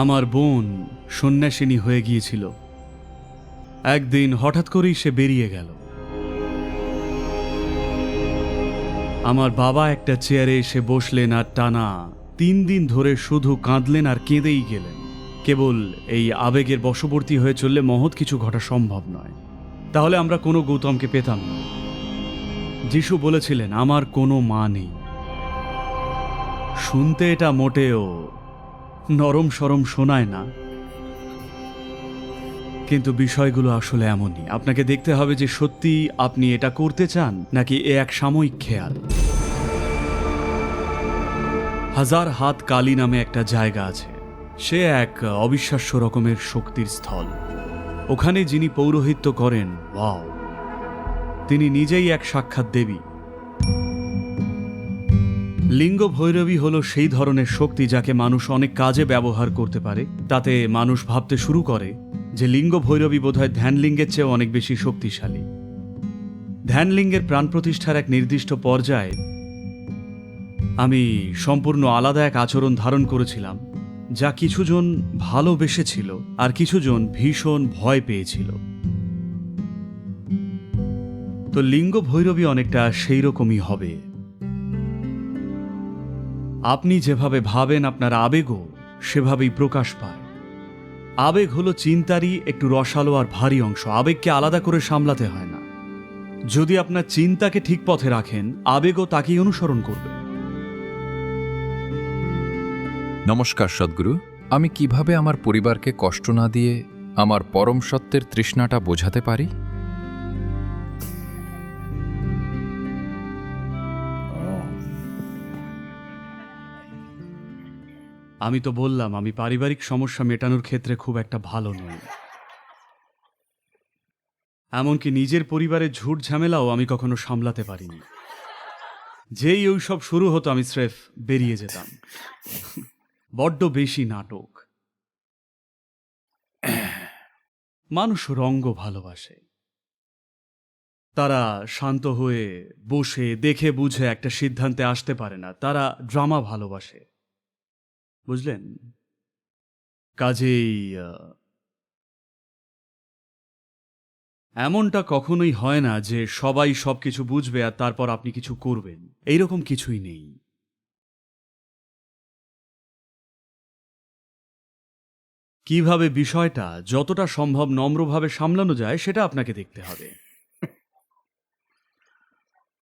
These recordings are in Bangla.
আমার বোন সন্ন্যাসিনী হয়ে গিয়েছিল। একদিন হঠাৎ করেই সে বেরিয়ে গেল। আমার বাবা একটা চেয়ারে এসে বসলেন আর টানা 3 দিন ধরে শুধু কাঁদলেন আর কেঁদেই গেলেন। কেবল এই আবেগের বশবর্তী হয়ে চললে মহৎ কিছু ঘটা সম্ভব নয়। তাহলে আমরা কোনো গৌতমকে পেতাম না। যিশু বলেছিলেন, আমার কোনো মা নেই। শুনতে এটা মোটেও নরম সরম শোনায় না, কিন্তু বিষয়গুলো আসলে এমনই। আপনাকে দেখতে হবে যে সত্যি আপনি এটা করতে চান নাকি এ এক সাময়িক খেয়াল। হাজার হাত কালী নামে একটা জায়গা আছে। সে এক অবিশ্বাস্য রকমের শক্তির স্থল। ওখানে যিনি পৌরোহিত্য করেন, ওয়াও, তিনি নিজেই এক সাক্ষাৎ দেবী। লিঙ্গ ভৈরবী হলো সেই ধরনের শক্তি যাকে মানুষ অনেক কাজে ব্যবহার করতে পারে। তাতে মানুষ ভাবতে শুরু করে যে লিঙ্গ ভৈরবী বোধহয় ধ্যানলিঙ্গের চেয়েও অনেক বেশি শক্তিশালী। ধ্যানলিঙ্গের প্রাণ প্রতিষ্ঠার এক নির্দিষ্ট পর্যায়ে আমি সম্পূর্ণ আলাদা এক আচরণ ধারণ করেছিলাম, যা কিছুজন ভালোবেসেছিল আর কিছুজন ভীষণ ভয় পেয়েছিল। তো লিঙ্গ ভৈরবী অনেকটা সেই রকমই হবে। আপনি যেভাবে ভাবেন আপনার আবেগও সেভাবেই প্রকাশ পায়। আবেগ হলো চিন্তারই একটু রসালো আর ভারী অংশ। আবেগকে আলাদা করে সামলাতে হয় না। যদি আপনার চিন্তাকে ঠিক পথে রাখেন, আবেগও তাকেই অনুসরণ করবে। নমস্কার সদ্গুরু। আমি কিভাবে আমার পরিবারকে কষ্ট না দিয়ে আমার পরম সত্যের তৃষ্ণাটা বোঝাতে পারি? আমি তো বললাম, আমি পারিবারিক সমস্যা মেটানোর ক্ষেত্রে খুব একটা ভালো নই। এমনকি নিজের পরিবারের ঝুট ঝামেলাও আমি কখনো সামলাতে পারিনি। যেই ওইসব শুরু হতো আমি স্রেফ বেরিয়ে যেতাম। বড্ড বেশি নাটক। মানুষ রঙ্গ ভালোবাসে। তারা শান্ত হয়ে বসে দেখে বুঝে একটা সিদ্ধান্তে আসতে পারে না। তারা ড্রামা ভালোবাসে, বুঝলেন? কাজেই এমনটা কখনোই হয় না যে সবাই সবকিছু বুঝবে আর তারপর আপনি কিছু করবেন। এইরকম কিছুই নেই। কিভাবে বিষয়টা যতটা সম্ভব নম্রভাবে সামলানো যায় সেটা আপনাকে দেখতে হবে।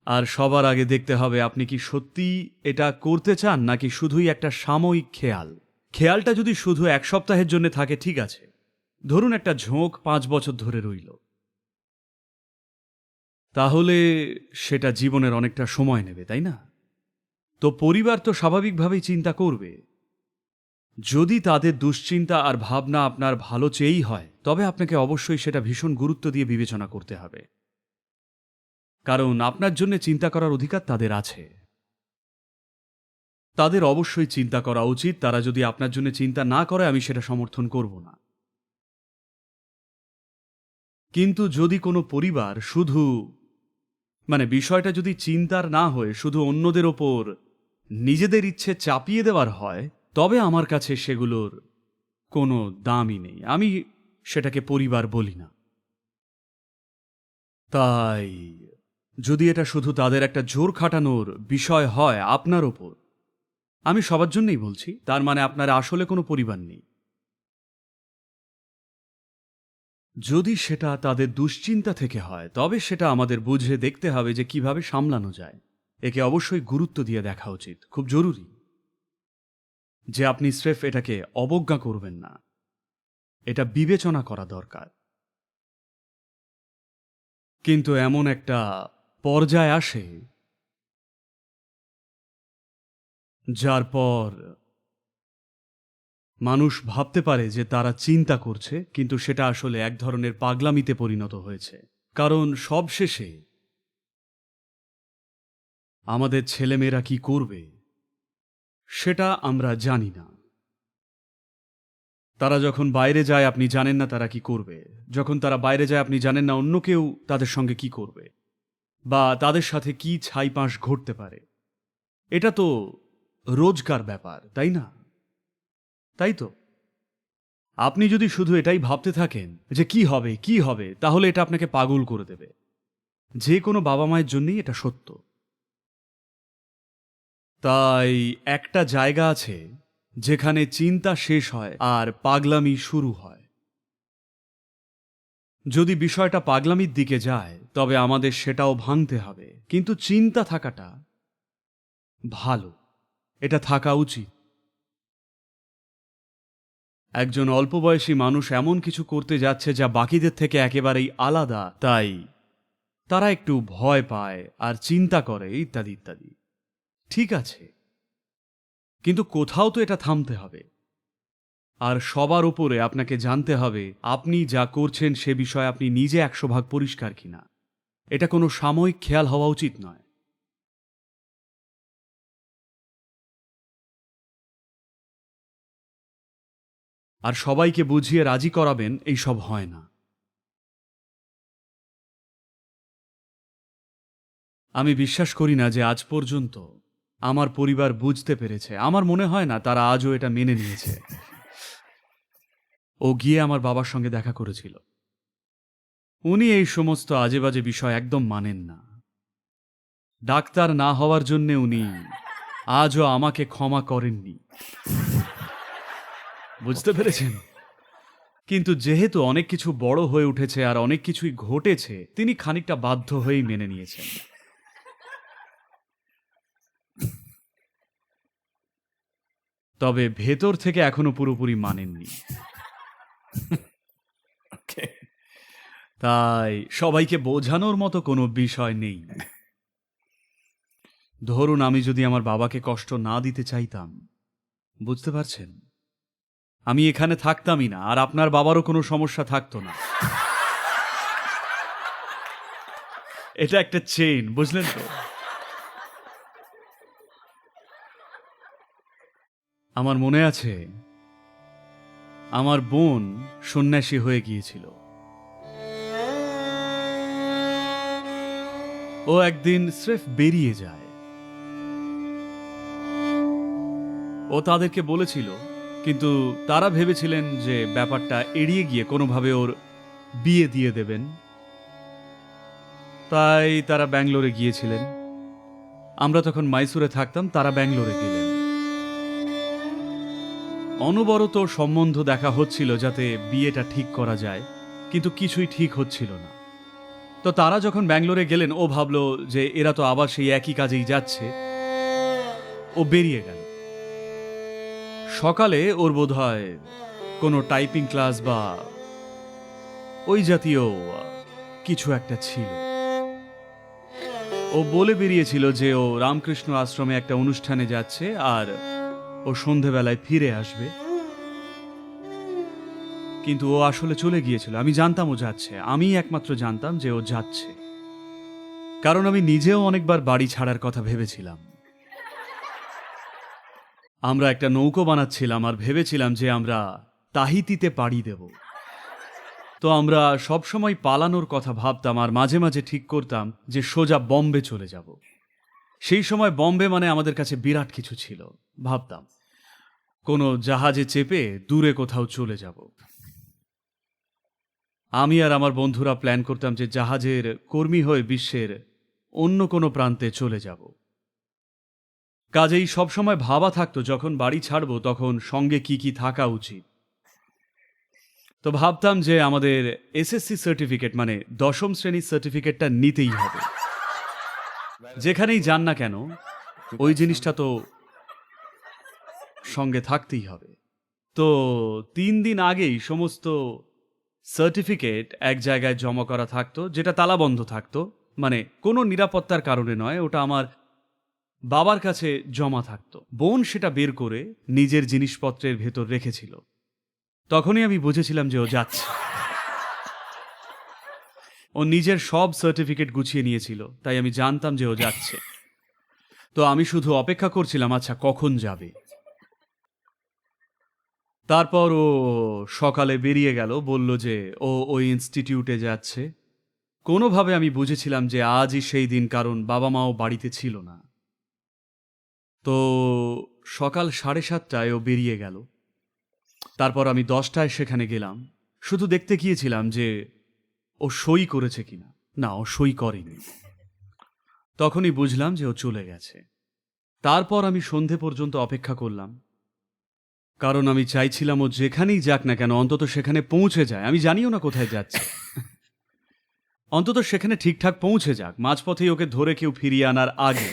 আর সবার আগে দেখতে হবে আপনি কি সত্যি এটা করতে চান নাকি শুধুই একটা সাময়িক খেয়াল। খেয়ালটা যদি শুধু 1 সপ্তাহের জন্য থাকে, ঠিক আছে। ধরুন একটা ঝোঁক 5 বছর ধরে রইল, তাহলে সেটা জীবনের অনেকটা সময় নেবে, তাই না? তো পরিবার তো স্বাভাবিকভাবেই চিন্তা করবে। যদি তাদের দুশ্চিন্তা আর ভাবনা আপনার ভালো চেয়েই হয়, তবে আপনাকে অবশ্যই সেটা ভীষণ গুরুত্ব দিয়ে বিবেচনা করতে হবে। কারণ আপনার জন্য চিন্তা করার অধিকার তাদের আছে। তাদের অবশ্যই চিন্তা করা উচিত। তারা যদি আপনার জন্য চিন্তা না করে, আমি সেটা সমর্থন করব না। কিন্তু যদি কোনো পরিবার শুধু বিষয়টা যদি চিন্তার না হয়ে শুধু অন্যদের ওপর নিজেদের ইচ্ছে চাপিয়ে দেওয়ার হয়, তবে আমার কাছে সেগুলোর কোনো দামই নেই। আমি সেটাকে পরিবার বলি না। তাই যদি এটা শুধু তাদের একটা জোর খাটানোর বিষয় হয় আপনার ওপর, আমি সবার জন্যই বলছি, তার মানে আপনার আসলে কোনো পরিবার নেই। যদি সেটা তাদের দুশ্চিন্তা থেকে হয়, তবে সেটা আমাদের বুঝে দেখতে হবে যে কিভাবে সামলানো যায়। একে অবশ্যই গুরুত্ব দিয়ে দেখা উচিত। খুব জরুরি যে আপনি স্রেফ এটাকে অবজ্ঞা করবেন না। এটা বিবেচনা করা দরকার। কিন্তু এমন একটা পর্যায় আসে যার পর মানুষ ভাবতে পারে যে তারা চিন্তা করছে, কিন্তু সেটা আসলে এক ধরনের পাগলামিতে পরিণত হয়েছে। কারণ সবশেষে আমাদের ছেলেমেয়েরা কি করবে সেটা আমরা জানি না। তারা যখন বাইরে যায় আপনি জানেন না তারা কি করবে। যখন তারা বাইরে যায় আপনি জানেন না অন্য কেউ তাদের সঙ্গে কি করবে বা তাদের সাথে কি ছাইপাঁশ ঘটতে পারে। এটা তো রোজকার ব্যাপার, তাই না? তাই তো। আপনি যদি শুধু এটাই ভাবতে থাকেন যে কি হবে কি হবে, তাহলে এটা আপনাকে পাগল করে দেবে। যে কোনো বাবা মায়ের জন্যই এটা সত্য। তাই একটা জায়গা আছে যেখানে চিন্তা শেষ হয় আর পাগলামি শুরু হয়। যদি বিষয়টা পাগলামির দিকে যায় তবে আমাদের সেটাও ভাঙতে হবে, কিন্তু চিন্তা থাকাটা ভালো, এটা থাকা উচিত। একজন অল্প বয়সী মানুষ এমন কিছু করতে যাচ্ছে যা বাকিদের থেকে একেবারেই আলাদা, তাই তারা একটু ভয় পায় আর চিন্তা করে ইত্যাদি ইত্যাদি। ঠিক আছে, কিন্তু কোথাও তো এটা থামতে হবে। আর সবার উপরে আপনাকে জানতে হবে আপনি যা করছেন সে বিষয়ে আপনি নিজে 100% পরিষ্কার কিনা। এটা কোনো সাময়িক খেয়াল হওয়া উচিত নয়। আর সবাইকে বুঝিয়ে রাজি করাবেন, এইসব হয় না। আমি বিশ্বাস করি না যে আজ পর্যন্ত আমার পরিবার বুঝতে পেরেছে। আমার মনে হয় না তারা আজও এটা মেনে নিয়েছে। ও গিয়ে আমার বাবার সঙ্গে দেখা করেছিল। উনি এই সমস্ত আজেবাজে বিষয় একদম মানেন না। ডাক্তার না হওয়ার জন্য উনি আজও আমাকে ক্ষমা করেননি। বুঝতে পেরেছেন? কিন্তু যেহেতু অনেক কিছু বড় হয়ে উঠেছে আর অনেক কিছুই ঘটেছে, তিনি খানিকটা বাধ্য হয়েই মেনে নিয়েছেন। তবে ভেতর থেকে এখনো পুরোপুরি মানেননি। তাই সবাইকে বোঝানোর মতো কোনো বিষয় নেই। ধরুন আমি যদি আমার বাবাকে কষ্ট না দিতে চাইতাম, বুঝতে পারছেন, আমি এখানে থাকতামই না, আর আপনার বাবারও কোনো সমস্যা থাকতো না। এটা একটা চেইন, বুঝলেন তো? আমার মনে আছে আমার বোন সন্ন্যাসী হয়ে গিয়েছিল। ও একদিন স্রেফ বেরিয়ে যায়। ও তাদেরকে বলেছিল, কিন্তু তারা ভেবেছিলেন যে ব্যাপারটা এড়িয়ে গিয়ে কোনোভাবে ওর বিয়ে দিয়ে দেবেন। তাই তারা ব্যাঙ্গালোরে গিয়েছিলেন। আমরা তখন মাইসুরে থাকতাম, তারা ব্যাঙ্গালোরে গেলেন। অনবরত সম্বন্ধ দেখা হচ্ছিল যাতে বিয়েটা ঠিক করা যায়, কিন্তু কিছুই ঠিক হচ্ছিল না। তো তারা যখন ব্যাঙ্গালোরে গেলেন, ও ভাবল যে এরা তো আবার সেই একই কাজেই যাচ্ছে। ও বেরিয়ে গেল। সকালে ওর বোধহয় কোনো টাইপিং ক্লাস বা ওই জাতীয় কিছু একটা ছিল। ও বলে বেরিয়েছিল যে ও রামকৃষ্ণ আশ্রমে একটা অনুষ্ঠানে যাচ্ছে আর ও সন্ধেবেলায় ফিরে আসবে। কিন্তু ও আসলে চলে গিয়েছিল। আমি জানতাম ও যাচ্ছে, আমি একমাত্র জানতাম যে ও যাচ্ছে, কারণ আমি নিজেও অনেকবার বাড়ি ছাড়ার কথা ভেবেছিলাম। আমরা একটা নৌকো বানাচ্ছিলাম আর ভেবেছিলাম যে আমরা তাহিতিতে পাড়ি দেব। তো আমরা সবসময় পালানোর কথা ভাবতাম আর মাঝে মাঝে ঠিক করতাম যে সোজা বম্বে চলে যাব। সেই সময় বম্বে মানে আমাদের কাছে বিরাট কিছু ছিল। ভাবতাম কোনো জাহাজে চেপে দূরে কোথাও চলে যাব। আমি আর আমার বন্ধুরা প্ল্যান করতাম যে জাহাজের কর্মী হয়ে বিশ্বের অন্য কোনো প্রান্তে চলে যাব। কাজেই সবসময় ভাবা থাকতো যখন বাড়ি ছাড়ব তখন সঙ্গে কি কি থাকা উচিত। তো ভাবতাম যে আমাদের এসএসসি সার্টিফিকেট মানে 10ম শ্রেণীর সার্টিফিকেটটা নিতেই হবে। যেখানেই যান না কেন ওই জিনিসটা তো সঙ্গে থাকতেই হবে। তো 3 দিন আগেই সমস্ত সার্টিফিকেট এক জায়গায় জমা করা থাকতো, যেটা তালাবন্ধ থাকতো। মানে কোনো নিরাপত্তার কারণে নয়, ওটা আমার বাবার কাছে জমা থাকতো। বোন সেটা বের করে নিজের জিনিসপত্রের ভেতর রেখেছিল। তখনই আমি বুঝেছিলাম যে ও যাচ্ছে। ও নিজের সব সার্টিফিকেট গুছিয়ে নিয়েছিল, তাই আমি জানতাম যে ও যাচ্ছে। তো আমি শুধু অপেক্ষা করছিলাম, আচ্ছা কখন যাবে। তারপর ও সকালে বেরিয়ে গেল, বলল যে ও ওই ইনস্টিটিউটে যাচ্ছে। কোনোভাবে আমি বুঝেছিলাম যে আজই সেই দিন, কারণ বাবা মাও বাড়িতে ছিল না। তো সকাল 7:30টায় ও বেরিয়ে গেল। তারপর আমি 10টায় সেখানে গেলাম, শুধু দেখতে গিয়েছিলাম যে ও সই করেছে কিনা। না, ও সই করেনি। তখনই বুঝলাম যে ও চলে গেছে। তারপর আমি সন্ধে পর্যন্ত অপেক্ষা করলাম, কারণ আমি চাইছিলাম ও যেখানেই যাক না কেন অন্তত সেখানে পৌঁছে যায়। আমি জানিও না কোথায় যাচ্ছে, অন্তত সেখানে ঠিকঠাক পৌঁছে যাক, মাঝপথেই ওকে ধরে কেউ ফিরিয়ে আনার আগে।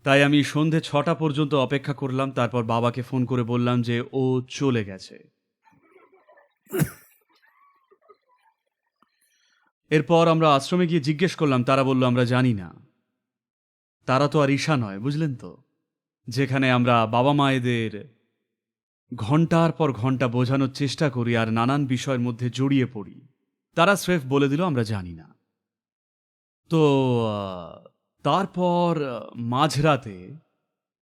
তাই আমি সন্ধে 6টা পর্যন্ত অপেক্ষা করলাম। তারপর বাবাকে ফোন করে বললাম যে ও চলে গেছে। এরপর আমরা আশ্রমে গিয়ে জিজ্ঞেস করলাম, তারা বলল আমরা জানি না। তারা তো আর ঈশা নয়, বুঝলেন তো, যেখানে আমরা বাবা মায়েদের ঘন্টার পর ঘন্টা বোঝানোর চেষ্টা করি আর নানান বিষয়ের মধ্যে জড়িয়ে পড়ি। তারা স্রেফ বলে দিল আমরা জানি না। তো তারপর মাঝরাতে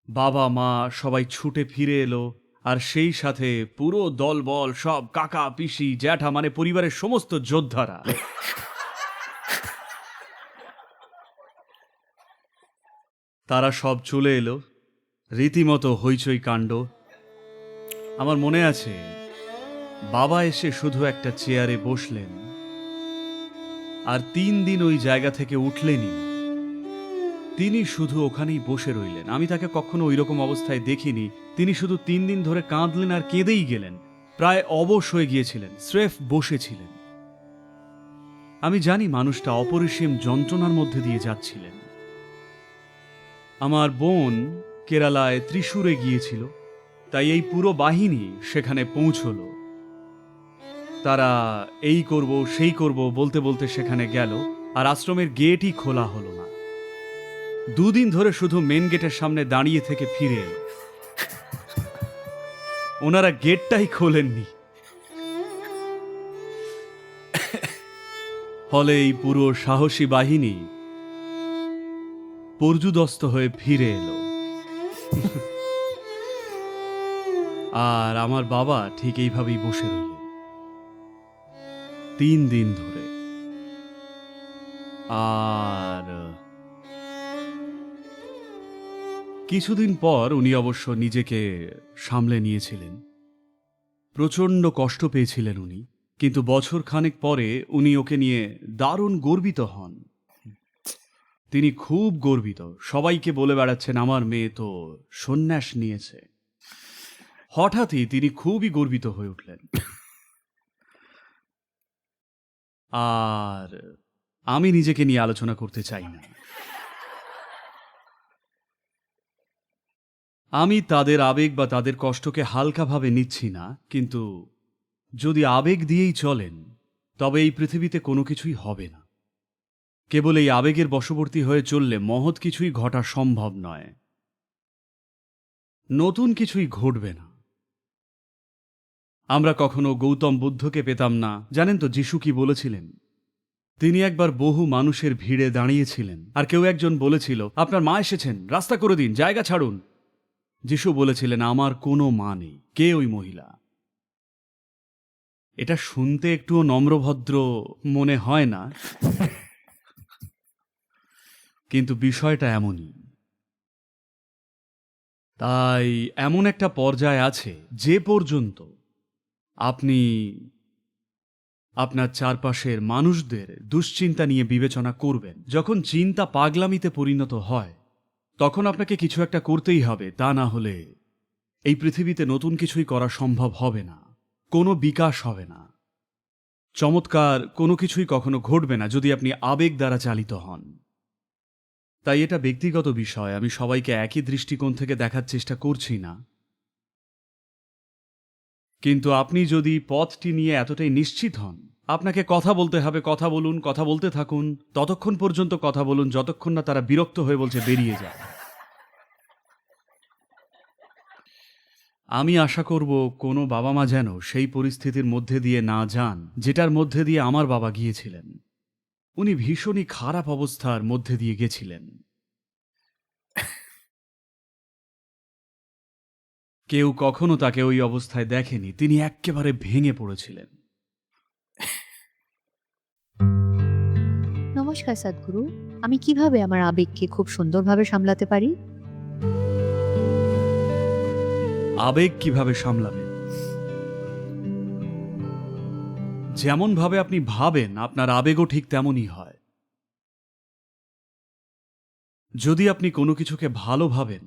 বাবা মা সবাই ছুটে ফিরে এলো, আর সেই সাথে পুরো দলবল, সব কাকা পিসি জ্যাঠা, মানে পরিবারের সমস্ত যোদ্ধারা। তারা সব চলে এলো, রীতিমতো হইচই কাণ্ড। আমার মনে আছে বাবা এসে শুধু একটা চেয়ারে বসলেন, আর 3 দিন ওই জায়গা থেকে উঠলেনই না। তিনি শুধু ওখানেই বসে রইলেন। আমি তাকে কখনো ওই রকম অবস্থায় দেখিনি। তিনি শুধু 3 দিন ধরে কাঁদলেন আর কেঁদেই গেলেন, প্রায় অবশ হয়ে গিয়েছিলেন, স্রেফ বসেছিলেন। আমি জানি মানুষটা অপরিসীম যন্ত্রণার মধ্যে দিয়ে যাচ্ছিলেন। আমার বোন কেরালায় ত্রিশূরে গিয়েছিল, তাই এই পুরো বাহিনী সেখানে পৌঁছলো। তারা এই করব সেই করব বলতে বলতে সেখানে গেল, আর আশ্রমের গেটই খোলা হলো না। 2 দিন ধরে শুধু মেন গেটের সামনে দাঁড়িয়ে থেকে ফিরে এলো। ওনারা গেটটাই খোলেননি। ফলে এই পুরো সাহসী বাহিনী পর্যুদস্ত হয়ে ফিরে এলো। আর আমার বাবা ঠিক এইভাবেই বসে রইলেন 3 দিন ধরে। আর কিছুদিন পর উনি অবশ্য নিজেকে সামলে নিয়েছিলেন। প্রচণ্ড কষ্ট পেয়েছিলেন উনি, কিন্তু বছর খানেক পরে উনি ওকে নিয়ে দারুণ গর্বিত হন। তিনি খুব গর্বিত, সবাইকে বলে বেড়াচ্ছেন আমার মেয়ে তো সন্ন্যাস নিয়েছে। হঠাৎই তিনি খুবই গর্বিত হয়ে উঠলেন। আর আমি নিজেকে নিয়ে আলোচনা করতে চাই না। আমি তাদের আবেগ বা তাদের কষ্টকে হালকাভাবে নিচ্ছি না, কিন্তু যদি আবেগ দিয়েই চলেন তবে এই পৃথিবীতে কোনো কিছুই হবে না। কেবল এই আবেগের বশবর্তী হয়ে চললে মহৎ কিছুই ঘটা সম্ভব নয়, নতুন কিছুই ঘটবে না। আমরা কখনো গৌতম বুদ্ধকে পেতাম না। জানেন তো যিশু কি বলেছিলেন? তিনি একবার বহু মানুষের ভিড়ে দাঁড়িয়েছিলেন, আর কেউ একজন বলেছিল আপনার মা এসেছেন, রাস্তা করে দিন, জায়গা ছাড়ুন। যিশু বলেছিলেন আমার কোনো মা নেই। কে ওই মহিলা? এটা শুনতে একটুও নম্রভদ্র মনে হয় না, কিন্তু বিষয়টা এমনই। তাই এমন একটা পর্যায় আছে যে পর্যন্ত আপনি আপনার চারপাশের মানুষদের দুশ্চিন্তা নিয়ে বিবেচনা করবেন, যখন চিন্তা পাগলামিতে পরিণত হয় তখন আপনাকে কিছু একটা করতেই হবে। তা না হলে এই পৃথিবীতে নতুন কিছুই করা সম্ভব হবে না, কোনো বিকাশ হবে না, চমৎকার কোনো কিছুই কখনো ঘটবে না যদি আপনি আবেগ দ্বারা চালিত হন। তাই এটা ব্যক্তিগত বিষয়, আমি সবাইকে একই দৃষ্টিকোণ থেকে দেখার চেষ্টা করছি না। কিন্তু আপনি যদি পথটি নিয়ে এতটাই নিশ্চিত হন আপনাকে কথা বলতে হবে, কথা বলুন, কথা বলতে থাকুন, ততক্ষণ পর্যন্ত কথা বলুন যতক্ষণ না তারা বিরক্ত হয়ে বলছে বেরিয়ে যায়। আমি আশা করব কোনো বাবা মা যেন সেই পরিস্থিতির মধ্যে দিয়ে না যান যেটার মধ্যে দিয়ে আমার বাবা গিয়েছিলেন। উনি ভীষণই খারাপ অবস্থার মধ্যে দিয়ে গেছিলেন। কেউ কখনো তাকে ওই অবস্থায় দেখেনি। তিনি এক্কেবারে ভেঙে পড়েছিলেন। নমস্কার সদ্গুরু, আমি কিভাবে আমার আবেগকে খুব সুন্দরভাবে সামলাতে পারি? আবেগ কিভাবে সামলাবে যেমনভাবে আপনি ভাবেন আপনার আবেগও ঠিক তেমনই হয়। যদি আপনি কোনো কিছুকে ভালো ভাবেন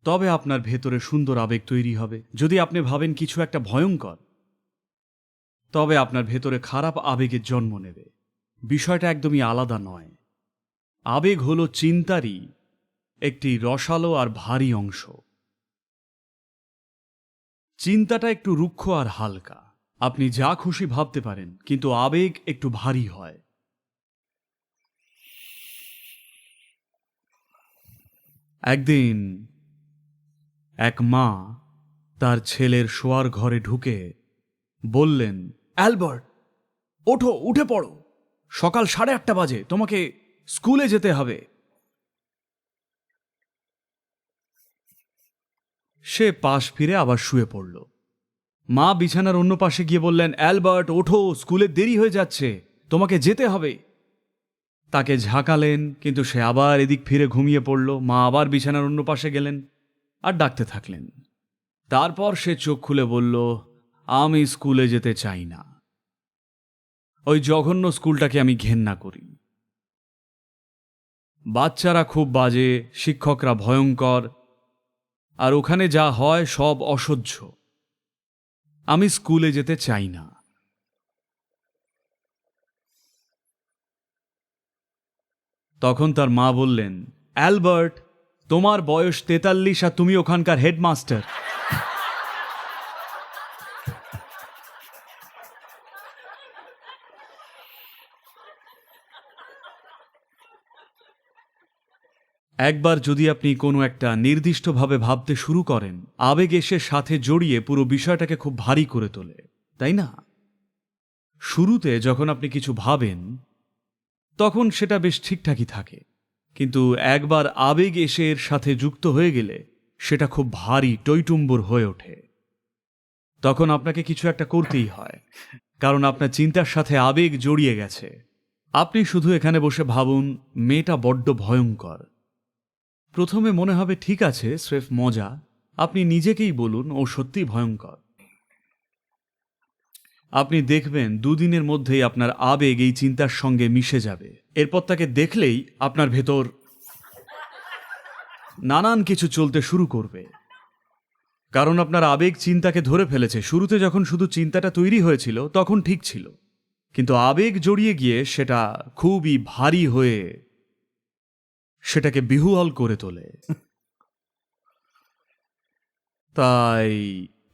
তবে আপনার ভেতরে সুন্দর আবেগ তৈরি হবে। যদি আপনি ভাবেন কিছু একটা ভয়ঙ্কর, তবে আপনার ভেতরে খারাপ আবেগের জন্ম নেবে। বিষয়টা একদমই আলাদা নয়। আবেগ হলো চিন্তারই একটি রসালো আর ভারী অংশ। চিন্তাটা একটু রুক্ষ আর হালকা, আপনি যা খুশি ভাবতে পারেন, কিন্তু আবেগ একটু ভারী হয়। একদিন এক মা তার ছেলের শোয়ার ঘরে ঢুকে বললেন, অ্যালবার্ট, ওঠো, উঠে পড়ো, সকাল 8:30 বাজে, তোমাকে স্কুলে যেতে হবে। সে পাশ ফিরে আবার শুয়ে পড়ল। মা বিছানার অন্য পাশে গিয়ে বললেন, অ্যালবার্ট, ওঠো, স্কুলে দেরি হয়ে যাচ্ছে, তোমাকে যেতে হবে। তাকে ঝাঁকালেন, কিন্তু সে আবার এদিক ফিরে ঘুমিয়ে পড়ল। মা আবার বিছানার অন্য পাশে গেলেন আর ডাকতে থাকলেন। তারপর সে চোখ খুলে বলল, আমি স্কুলে যেতে চাই না, ওই জঘন্য স্কুলটাকে আমি ঘেন্না করি। বাচ্চারা খুব বাজে, শিক্ষকরা ভয়ঙ্কর, আর ওখানে যা হয় সব অসহ্য। আমি স্কুলে যেতে চাই না। তখন তার মা বললেন, অ্যালবার্ট, তোমার বয়স 43 আর তুমি ওখানকার হেডমাস্টার। একবার যদি আপনি কোনো একটা নির্দিষ্টভাবে ভাবতে শুরু করেন, আবেগ এসে সাথে জড়িয়ে পুরো বিষয়টাকে খুব ভারী করে তোলে, তাই না? শুরুতে যখন আপনি কিছু ভাবেন তখন সেটা বেশ ঠিকঠাকই থাকে, কিন্তু একবার আবেগ এসে এর সাথে যুক্ত হয়ে গেলে সেটা খুব ভারী টইটুম্বুর হয়ে ওঠে। তখন আপনাকে কিছু একটা করতেই হয়, কারণ আপনার চিন্তার সাথে আবেগ জড়িয়ে গেছে। আপনি শুধু এখানে বসে ভাবুন, মেয়েটা বড্ড ভয়ঙ্কর। প্রথমে মনে হবে ঠিক আছে, স্রেফ মজা। আপনি নিজেকেই বলুন, ও সত্যিই ভয়ঙ্কর। আপনি দেখবেন 2 দিনের মধ্যেই আপনার আবেগ এই চিন্তার সঙ্গে মিশে যাবে। এরপর তাকে দেখলেই আপনার ভেতর নানান কিছু চলতে শুরু করবে, কারণ আপনার আবেগ চিন্তাকে ধরে ফেলেছে। শুরুতে যখন শুধু চিন্তাটা তৈরি হয়েছিল তখন ঠিক ছিল, কিন্তু আবেগ জড়িয়ে গিয়ে সেটা খুবই ভারী হয়ে সেটাকে বিহুয়াল করে তোলে। তাই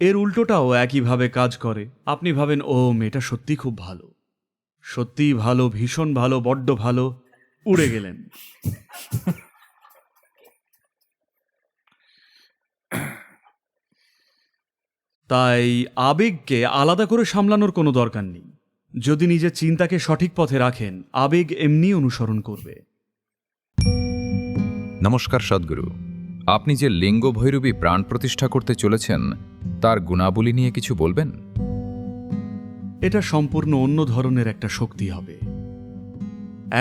এর উল্টোটাও একইভাবে কাজ করে। আপনি ভাবেন, ও মেয়েটা সত্যি খুব ভালো, সত্যিই ভালো, ভীষণ ভালো, বড্ড ভালো, উড়ে গেলেন। তাই আবেগকে আলাদা করে সামলানোর কোনো দরকার নেই। যদি নিজের চিন্তাকে সঠিক পথে রাখেন, আবেগ এমনি অনুসরণ করবে। নমস্কার সদ্গুরু, আপনি যে লিঙ্গ ভৈরবী প্রাণ প্রতিষ্ঠা করতে চলেছেন তার গুণাবলী নিয়ে কিছু বলবেন? এটা সম্পূর্ণ অন্য ধরনের একটা শক্তি হবে।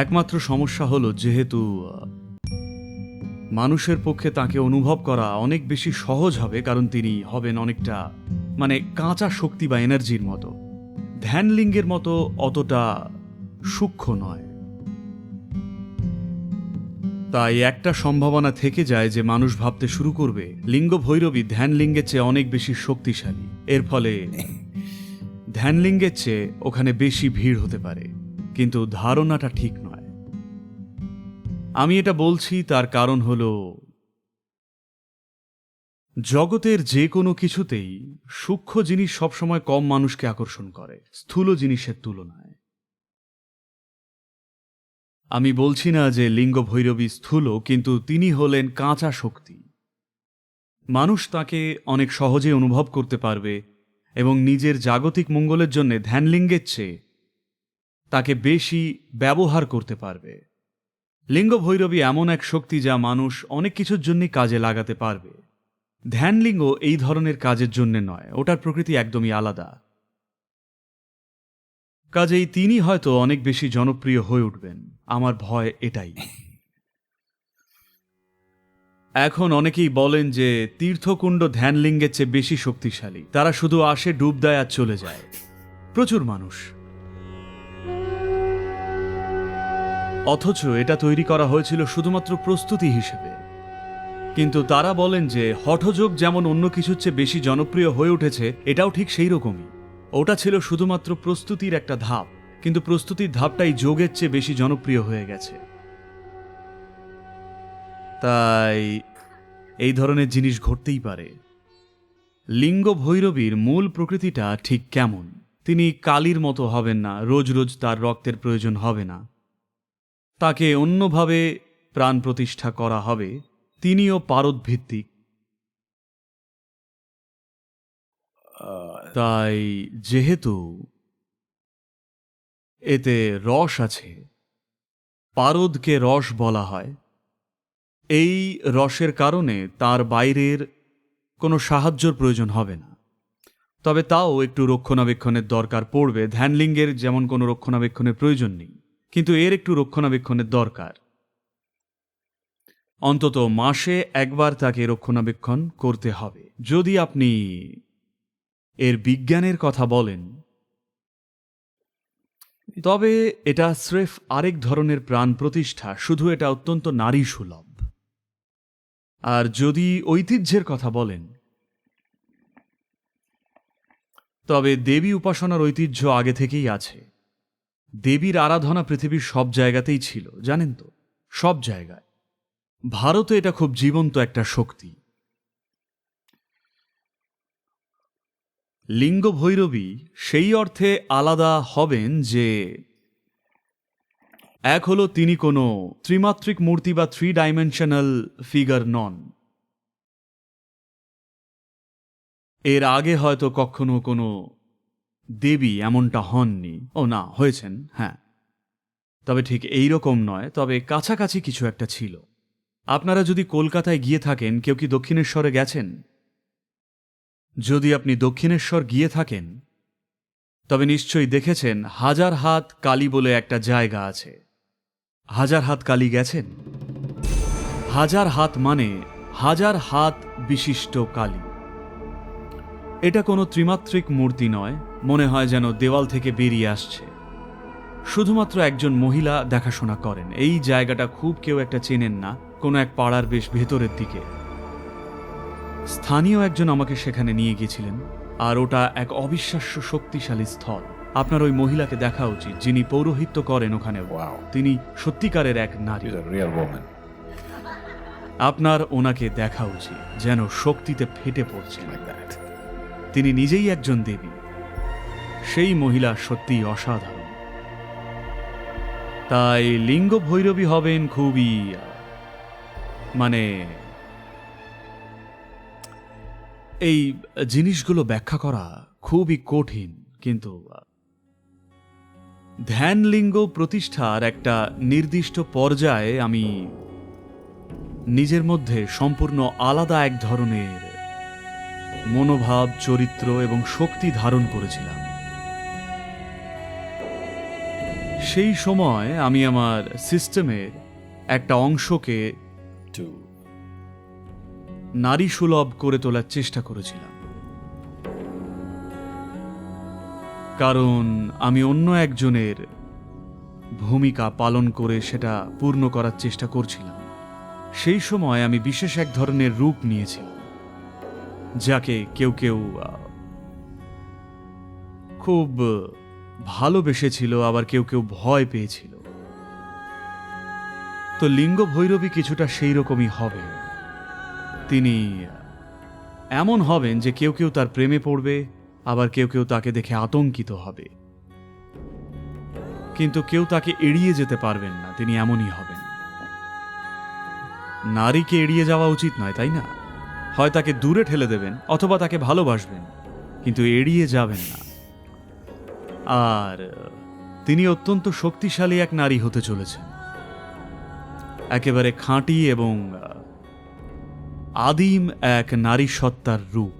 একমাত্র সমস্যা হলো, যেহেতু মানুষের পক্ষে তাকে অনুভব করা অনেক বেশি সহজ হবে, কারণ তিনি হবেন অনেকটা কাঁচা শক্তি বা এনার্জির মতো। ধ্যানলিঙ্গের মতো অতটা সূক্ষ্ম নয়। তাই একটা সম্ভাবনা থেকে যায় যে মানুষ ভাবতে শুরু করবে লিঙ্গ ভৈরবী ধ্যানলিঙ্গের চেয়ে অনেক বেশি শক্তিশালী। এর ফলে ধ্যানলিঙ্গের চেয়ে ওখানে বেশি ভিড় হতে পারে, কিন্তু ধারণাটা ঠিক নয়। আমি এটা বলছি তার কারণ হলো, জগতের যে কোনো কিছুতেই সূক্ষ্ম জিনিস সবসময় কম মানুষকে আকর্ষণ করে স্থূল জিনিসের তুলনায়। আমি বলছি না যে লিঙ্গ ভৈরবী স্থূল, কিন্তু তিনি হলেন কাঁচা শক্তি। মানুষ তাকে অনেক সহজে অনুভব করতে পারবে এবং নিজের জাগতিক মঙ্গলের জন্য ধ্যানলিঙ্গের চেয়ে তাকে বেশি ব্যবহার করতে পারবে। লিঙ্গ ভৈরবী এমন এক শক্তি যা মানুষ অনেক কিছুর জন্যই কাজে লাগাতে পারবে। ধ্যানলিঙ্গ এই ধরনের কাজের জন্য নয়, ওটার প্রকৃতি একদমই আলাদা। কাজেই তিনি হয়তো অনেক বেশি জনপ্রিয় হয়ে উঠবেন, আমার ভয় এটাই। এখন অনেকেই বলেন যে তীর্থকুণ্ড ধ্যানলিঙ্গের চেয়ে বেশি শক্তিশালী, তারা শুধু আসে, ডুব দেয় আর চলে যায়। প্রচুর মানুষ। অথচ এটা তৈরি করা হয়েছিল শুধুমাত্র প্রস্তুতি হিসেবে। কিন্তু তারা বলেন যে হঠযোগ যেমন অন্য কিছুর চেয়ে বেশি জনপ্রিয় হয়ে উঠেছে, এটাও ঠিক সেই রকমই। ওটা ছিল শুধুমাত্র প্রস্তুতির একটা ধাপ, কিন্তু প্রস্তুতির ধাপটাই যোগের চেয়ে বেশি জনপ্রিয় হয়ে গেছে। তাই এই ধরনের জিনিস ঘটতেই পারে। লিঙ্গ ভৈরবীর মূল প্রকৃতিটা ঠিক কেমন? তিনি কালীর মতো হবেন না, রোজ রোজ তার রক্তের প্রয়োজন হবে না, তাকে অন্যভাবে প্রাণ প্রতিষ্ঠা করা হবে। তিনিও পারদ ভিত্তিক। তাই যেহেতু এতে রস আছে, পারদকে রস বলা হয়, এই রসের কারণে তার বাইরের কোনো সাহায্যর প্রয়োজন হবে না। তবে তাও একটু রক্ষণাবেক্ষণের দরকার পড়বে। ধ্যানলিঙ্গের যেমন কোনো রক্ষণাবেক্ষণের প্রয়োজন নেই, কিন্তু এর একটু রক্ষণাবেক্ষণের দরকার। অন্তত মাসে একবার তাকে রক্ষণাবেক্ষণ করতে হবে। যদি আপনি এর বিজ্ঞানের কথা বলেন, তবে এটা স্রেফ আরেক ধরনের প্রাণ প্রতিষ্ঠা, শুধু এটা অত্যন্ত নারী সুলভ। আর যদি ঐতিহ্যের কথা বলেন, তবে দেবী উপাসনার ঐতিহ্য আগে থেকেই আছে। দেবীর আরাধনা পৃথিবীর সব জায়গাতেই ছিল, জানেন তো, সব জায়গায়। ভারতে এটা খুব জীবন্ত একটা শক্তি। লিঙ্গ ভৈরবী সেই অর্থে আলাদা হবেন যে এক হলো তিনি কোনো ত্রিমাত্রিক মূর্তি বা 3 ডাইমেনশনাল ফিগার নন। এর আগে হয়তো কখনো কোনো দেবী এমনটা হননি। ও না, হয়েছেন, হ্যাঁ, তবে ঠিক এই রকম নয়, তবে কাছাকাছি কিছু একটা ছিল। আপনারা যদি কলকাতায় গিয়ে থাকেন, কেউ কি দক্ষিণেশ্বরে গেছেন? যদি আপনি দক্ষিণেশ্বর গিয়ে থাকেন, তবে নিশ্চয়ই দেখেছেন হাজার হাত কালী বলে একটা জায়গা আছে। হাজার হাত কালী গেছেন? হাজার হাত মানে হাজার হাত বিশিষ্ট কালী। এটা কোনো ত্রিমাত্রিক মূর্তি নয়, মনে হয় যেন দেওয়াল থেকে বেরিয়ে আসছে। শুধুমাত্র একজন মহিলা দেখাশোনা করেন। এই জায়গাটা খুব কেউ একটা চেনেন না, কোনো এক পাড়ার বেশ ভেতরের দিকে। স্থানীয় একজন আমাকে সেখানে নিয়ে গিয়েছিলেন, আর ওটা এক অবিশ্বাস্য শক্তিশালী স্থল। আপনার ওই মহিলাকে দেখা উচিত, যিনি পৌরোহিত্য করেন ওখানে। তিনি সত্যিকারের এক নারী। আপনার ওনাকে দেখা উচিত, যেন শক্তিতে ফেটে পড়ছেন। তিনি নিজেই একজন দেবী। সেই মহিলা সত্যিই অসাধারণ। তাই লিঙ্গ ভৈরবী হবেন খুবই, মানে এই জিনিসগুলো ব্যাখ্যা করা খুবই কঠিন, কিন্তু ধ্যান লিঙ্গ প্রতিষ্ঠার একটা নির্দিষ্ট পর্যায়ে আমি নিজের মধ্যে সম্পূর্ণ আলাদা এক ধরনের মনোভাব, চরিত্র এবং শক্তি ধারণ করেছিলাম। সেই সময় আমি আমার সিস্টেমের একটা অংশকে নারী সুলভ করে তোলার চেষ্টা করেছিলাম, কারণ আমি অন্য একজনের ভূমিকা পালন করে সেটা পূর্ণ করার চেষ্টা করছিলাম। সেই সময় আমি বিশেষ এক ধরনের রূপ নিয়েছিলাম, যাকে কেউ কেউ খুব ভালোবেসেছিল, আবার কেউ কেউ ভয় পেয়েছিল। তো লিঙ্গ ভৈরবী কিছুটা সেই রকমই হবে। তিনি এমন হবেন যে কেউ কেউ তার প্রেমে পড়বে, আবার কেউ কেউ তাকে দেখে আতঙ্কিত হবে, কিন্তু কেউ তাকে এড়িয়ে যেতে পারবেন না। তিনি এমনই হবেন। নারীকে এড়িয়ে যাওয়া উচিত নয়, তাই না? হয় তাকে দূরে ঠেলে দেবেন, অথবা তাকে ভালোবাসবেন, কিন্তু এড়িয়ে যাবেন না। আর তিনি অত্যন্ত শক্তিশালী এক নারী হতে চলেছেন, একেবারে খাঁটি এবং আদিম এক নারী সত্তার রূপ।